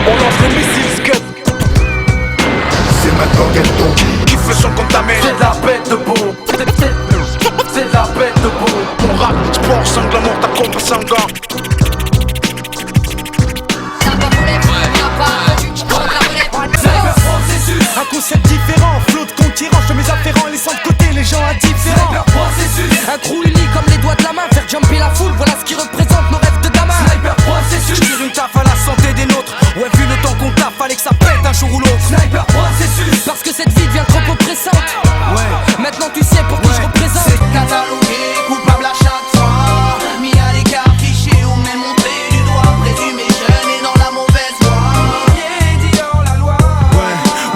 On lance les missiles Scud. C'est maintenant qu'elle tombe. Kiffe le son qu'on t'amène. C'est de la bête de boue. C'est de la bête de boue. On rap, sport, sang, l'amour, ta contre sanguin. Un concept différent, flot de conquérants, je mets afférents, laissant de côté les gens indifférents. Sniper processus. Un trou uni comme les doigts de la main, faire jumper la foule, voilà ce qui représente nos rêves de gamin. Sniper processus. Je tire une taf à la santé des nôtres. Ouais, vu le temps qu'on taffe, fallait que ça pète un jour ou l'autre. Sniper processus. Parce que cette vie devient trop oppressante. Ouais, Maintenant tu sais pour qui je représente. C'est catalogué, coupable à chaque fois. Mis à l'écart, fiché ou même montré du doigt. Présumé jeune et dans la mauvaise voie. Dans la loi.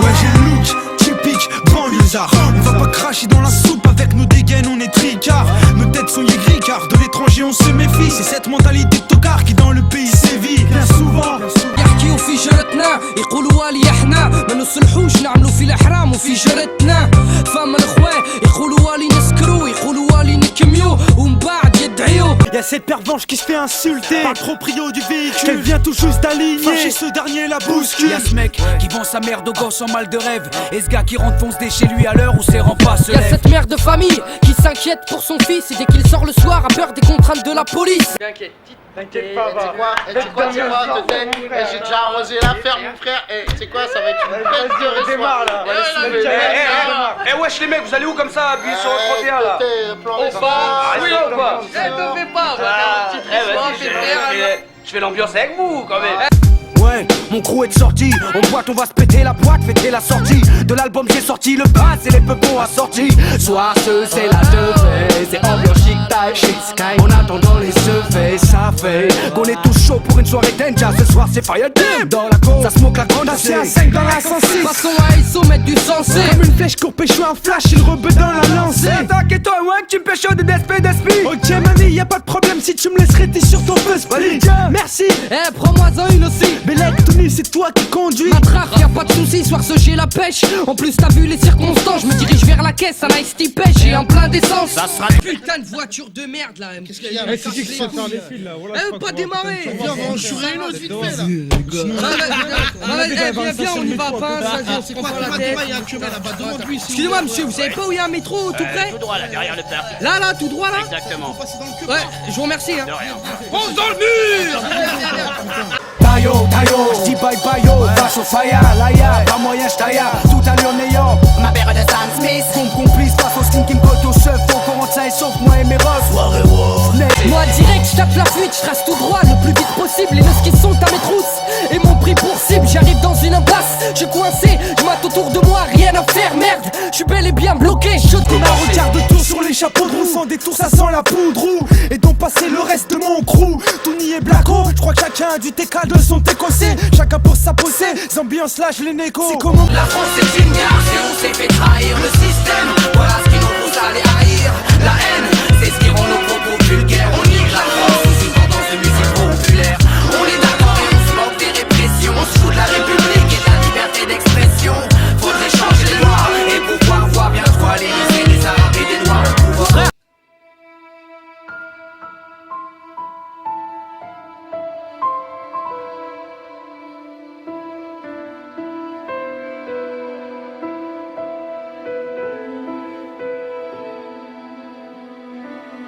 ouais, j'ai le look typique banlieusard. On va pas cracher dans la soupe avec nos dégaines, on est tricards. Nos têtes sont yégricard, de l'étranger on se méfie. C'est cette mentalité de tocard qui dans le pays sévit. Bien souvent. يحكيو في جرتنا يقولوا والي احنا ما نصلحوش نعملوا في الحرام وفي جرتنا فما الاخوان يقولوا والي نسكروا يقولوا والي نكميو ومن بعد يدعيو. Y'a cette pervenche qui se fait insulter par le proprio du véhicule. Elle vient tout juste d'aligner. Fâché, ce dernier la bouscule. Y'a ce mec qui vend sa merde aux gosses en mal de rêve. Et ce gars qui rentre foncer chez lui à l'heure où ses remparts se Y'a lèvent. cette mère de famille qui s'inquiète pour son fils et dès qu'il sort le soir a peur des contraintes de la police. T'inquiète pas, va. J'ai déjà arrosé la ferme, mon frère. Et tu sais quoi, ça va être une belle durée. Démarre là. Eh wesh les mecs, vous allez où comme ça? Appuyez sur le 31 là. Au bas. Oui ou pas? Te fais pas, Je fais l'ambiance avec vous quand même. Ouais, mon crew est sorti. En boîte, on va se péter la boîte, fêter la sortie de l'album. J'ai sorti le bass et les peupons assortis. Soir ce, c'est la devée. C'est ambiance chic, taille, chic, sky. En attendant les cheveux, ça fait qu'on est tous chaud pour une soirée denja. Ce soir, c'est fire deep dans la côte. Ça smoke la grande C'est un 5 dans la 106. Passons à ISO, mettre du sensé. Comme une flèche court pécho un flash, il rebeu dans la lancée. T'inquiète-toi, ouais, tu me pêches de d'esprit. Ok mani, y'a pas de problème si tu me laisses rester sur ton feu split. Merci. Eh, prends-moi-en une aussi. Bellec, Tony, c'est toi qui conduis. Matraque, y'a pas de soucis, soir ce j'ai la pêche. En plus t'as vu les circonstances, je me dirige vers la caisse, un ice tea pêche et en plein d'essence. Ça sera putain de voiture de merde là. Qu'est-ce qu'il y a? C'est qui faire les fils là? Elle veut pas démarrer. Viens, on va en chourer une autre vite fait là. Viens, on y va, pince, vas-y, on s'est quoi la tête. Il y a un chemin là-bas, devant lui. Excusez-moi monsieur, vous savez pas où il y a un métro tout près? Tout droit là, derrière le parc. Là, tout droit là? Exactement. Ouais, je vous remercie hein. De rien. Fonce dans le mur. Tayo, j'dis bye bye yo, vache au faya, laïa, pas moyen j'taïa, tout à néant. Ma mère de Sam Smith. Comme complice, face au skin qui me colle au chef, faut qu'on rentre ça et sauf moi et mes refs. Moi direct, je tape la fuite, je trace tout droit le plus vite possible. Les neufs qui sont à mes trousses et mon prix pour cible. J'arrive dans une impasse, je suis coincé, je mate autour de moi, rien à faire, merde. Je suis bel et bien bloqué, chaud de Comme un regard de tour sur les chapeaux de roue. Sans détour, ça sent la poudre roux. Et donc passer le reste de mon crew. Tony et Blacko, je crois que chacun a du TK de son écossais. Chacun pour sa posée, ambiance lâche les nécos. C'est comment La France c'est une gare, c'est on s'est fait trahir le système. Voilà ce qui nous pousse à les haïr. La haine, c'est ce qui rend nos propos vulgaires. On nique la France sous une tendance de musique populaire. On est d'accord et on se moque des répressions. On se fout de la République et de la liberté d'expression. Faudrait changer les lois et pouvoir voir bien quoi les lycées des arabes et des noirs au pouvoir.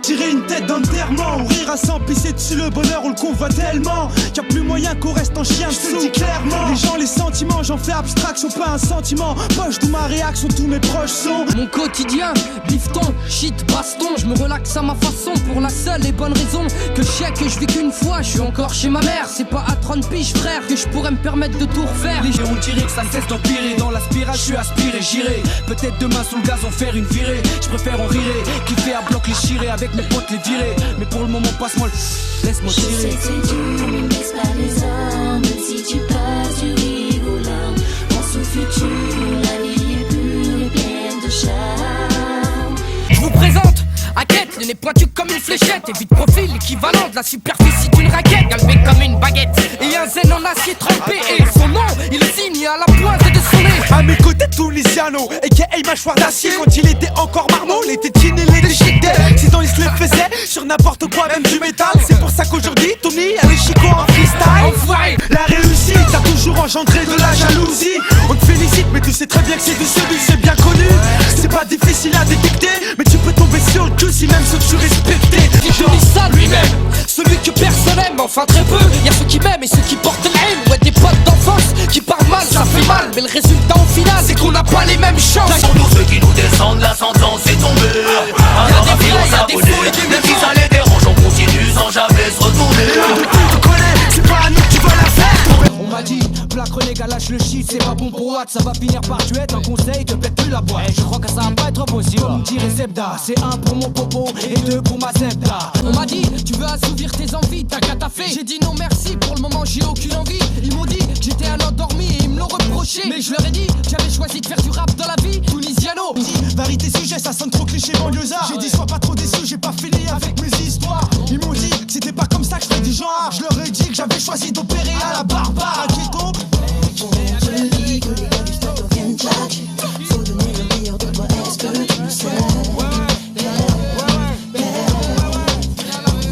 Tirer une tête d'enterrement, ou rire à s'en pisser dessus le bonheur, on le convoit tellement qu'il n'y a plus moyen qu'on reste en chien, je te le dis clairement. Les gens, les sentiments, j'en fais abstraction, pas un sentiment. Poche d'où ma réaction, tous mes proches sont. Mon quotidien, bifton, shit, baston. Je me relaxe à ma façon pour la seule et bonne raison que je sais que je vis qu'une fois. Je suis encore chez ma mère, c'est pas à 30 piges frère que je pourrais me permettre de tout refaire. Les gens ont tiré que ça ne cesse d'empirer. Dans la spirale, je suis aspiré, j'irai. Peut-être demain sous le gaz en faire une virée. Je préfère en rirer, kiffer à bloc les chirer. Avec mes potes les virer. Mais pour le moment, passe-moi le... Laisse-moi Je tirer. sais c'est dur, mais ne baisse pas les armes. Même si tu passes du rigoureux, pense au futur. La vie est pure et pleine de charme. Je vous présente Hackett, le nez pointu comme une fléchette. Et vite profil, l'équivalent de la superficie d'une raquette. Galvé comme une baguette. Et un zen en acier trempé. Et son nom, il signe à la pointe de son nez. À mes côtés, Tunisia, Luciano, a.k.a. mâchoire d'acier. Quand il était encore marmot, les tétines et les déchiquetés. 6 ans il se les faisait sur n'importe quoi, même du métal. C'est pour ça qu'aujourd'hui Tony a les chicots en freestyle. La réussite a toujours engendré de la jalousie. On te félicite mais tu sais très bien que c'est du celui, c'est bien connu. C'est pas difficile à détecter, mais tu peux tomber sur le cul si même ceux que tu respectais. Je dis ça lui-même, celui que personne aime, enfin très peu. Y'a ceux qui m'aiment et ceux qui portent la haine. Ouais, des potes d'enfance qui parlent mal, ça fait mal. Mais le résultat au final, c'est qu'on n'a pas les mêmes chances. Pour tous ceux qui nous descendent, la sentence est tombée. Alors à vie on s'abonne, même si ça les dérange, on continue sans jamais se retourner. Tu connais, c'est pas à nous que tu vas la faire. On m'a dit, plaque renégat, lâche le shit, c'est pas bon pour Watt, ça va finir par tuer. Un conseil, te pète plus la boîte. Je crois que ça va pas être possible. Comme dirait Zebda, c'est 1 pour mon popo et 2 pour ma Zebda. On m'a dit, tu veux assouvir tes envies, t'as qu'à taffer. J'ai dit non merci, pour le moment j'ai aucune envie. Ils m'ont dit que j'étais un endormi et ils me l'ont reproché. Mais je leur ai dit, j'avais choisi de faire du rap dans la vie tunisiano. Variété sujet, ça sonne trop cliché banlieusard. J'ai dit sois pas trop déçu, j'ai pas fini avec mes histoires. Ils m'ont dit que c'était pas comme ça que je fais du genre. Je leur ai dit que j'avais choisi d'opérer à la barbare à Ghetto. Faut donner le meilleur de toi, est-ce que tu le sais?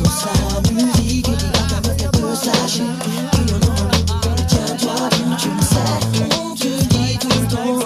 Pour sa musique, il y a ta meuf qu'elle peut se lâcher. Il y en a un, tiens-toi, tu le sais. On te dit tout le temps.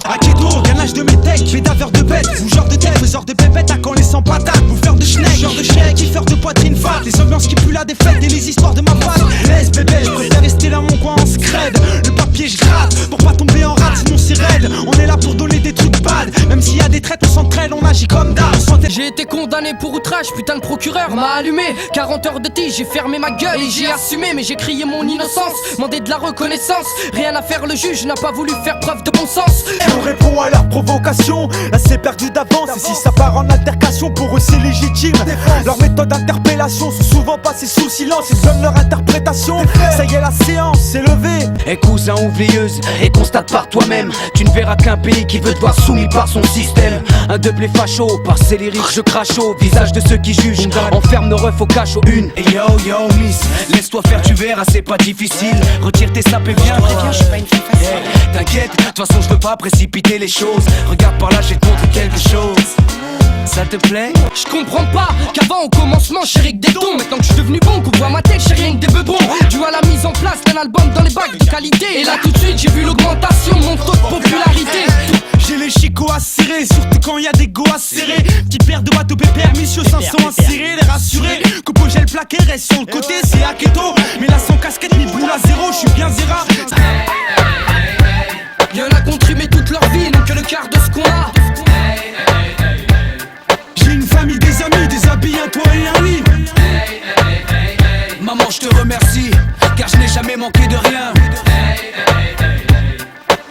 À Ghetto, gainage de métèque, bédaveur de bêtes, bougeeur de tête, faiseur de pépettes, à quand les sans patates, bouffeur de schneck, genre de chèque, kiffeur de poitrine fat, les ambiances qui puent la défaite et les histoires de ma femme. Laisse bébé, je préfère rester là mon coin en scred. Le papier je gratte, pour pas tomber en rate, sinon c'est raide. On est là pour donner des trucs bad, même s'il y a des traites on s'entraîne, on agit comme d'hab. J'ai été condamné pour outrage, putain le procureur m'a allumé. 40 heures de tige, j'ai fermé ma gueule et j'ai assumé. Mais j'ai crié mon innocence, demandé de la reconnaissance. Rien à faire, le juge n'a pas voulu faire preuve de bon sens. On répond à leur provocation, là c'est perdu d'avance. Et si ça part en altercation, pour eux c'est légitime. Leurs méthodes d'interpellation sont souvent passées sous silence. Ils donnent leur interprétation, ça y est la séance s'est levée. Et cousin oublieuse, et constate par toi-même, tu ne verras qu'un pays qui veut te voir soumis par son système. Un doublé facho, par ses lyriques je crache au visage de ceux qui jugent. Enferme nos refs au cachot. Une, et yo yo miss, laisse-toi faire, tu verras c'est pas difficile. Retire tes sapes et viens, je suis pas une fille facile. T'inquiète, de toute façon je veux pas précipiter les choses. Regarde par là, je vais te montrer quelque chose. Ça te plaît? Je comprends pas qu'avant au commencement je que des dons. Maintenant que je suis devenu bon, qu'on voit ma tête, j'ai rien que des bebons. Dû à la mise en place d'un album dans les bacs de qualité. Et là tout de suite j'ai vu l'augmentation de mon taux de popularité. J'ai les chicots à serrer, surtout quand y a des go à serrer. Petite paire de boîtes au pépère, mission 500 insérés. Les rassurer, coupe au gel plaqué, reste sur le côté, c'est à Ghetto. Mais là sans casquette ni boule à zéro, je suis bien zéra. Y'en a qu'on trimé toute leur vie, non que le quart de ce qu'on a. J'ai une famille, des amis, des habits, un toit et un lit. Maman je te remercie, car je n'ai jamais manqué de rien.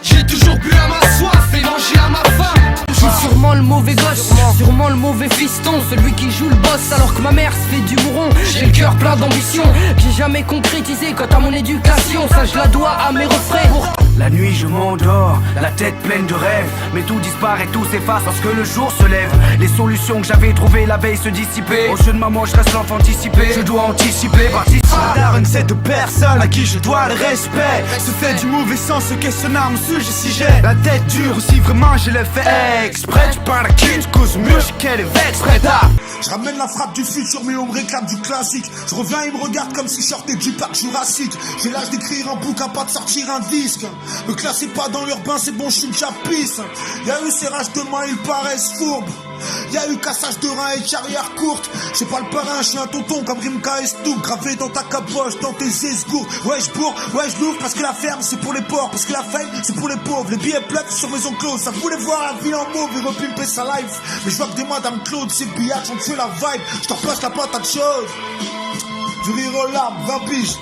J'ai toujours bu à ma soif et mangé à ma faim. Je suis sûrement le mauvais gosse, sûrement le mauvais fiston, celui qui joue le boss alors que ma mère se fait du mouron. J'ai le cœur plein d'ambition, j'ai jamais concrétisé quant à mon éducation. Ça je la dois à mes refrains. La nuit je m'endors, la tête pleine de rêves. Mais tout disparaît, tout s'efface lorsque le jour se lève. Les solutions que j'avais trouvées la veille se dissipaient. Au jeu de maman je reste l'enfant anticipé. Je dois anticiper, participer. La run c'est de personnes à qui je dois le respect. Se fait du mauvais sens, ce qu'est son arme sujet si j'ai la tête dure ou si vraiment je le fais exprès. Tu parles à qui, tu causes mieux, qu'elle est vexe, prête à. Je ramène la frappe du futur mais on me réclame du classique. Je reviens et me regarde comme si je sortais du parc Jurassique. J'ai l'âge d'écrire un bouquin, pas de sortir un disque. Me classez pas dans l'urbain, c'est bon, je suis une chapisse. Y'a eu serrage de main, ils paraissent fourbes. Y'a eu cassage de reins et carrière courte. J'suis pas le parrain, j'suis un tonton comme Rimka et Stouk. Gravé dans ta caboche, dans tes esgours. Ouais j'bourre, ouais j'louvre parce que la ferme c'est pour les porcs. Parce que la faille c'est pour les pauvres. Les billets pleuvent sur maison close. Ça voulait voir la vie en mauve et repimper sa life. Mais j'vois que des Madame Claude, c'est billard, j'en fais la vibe. J't'en passe la patate chaude. Du rire aux larmes, 20 piges.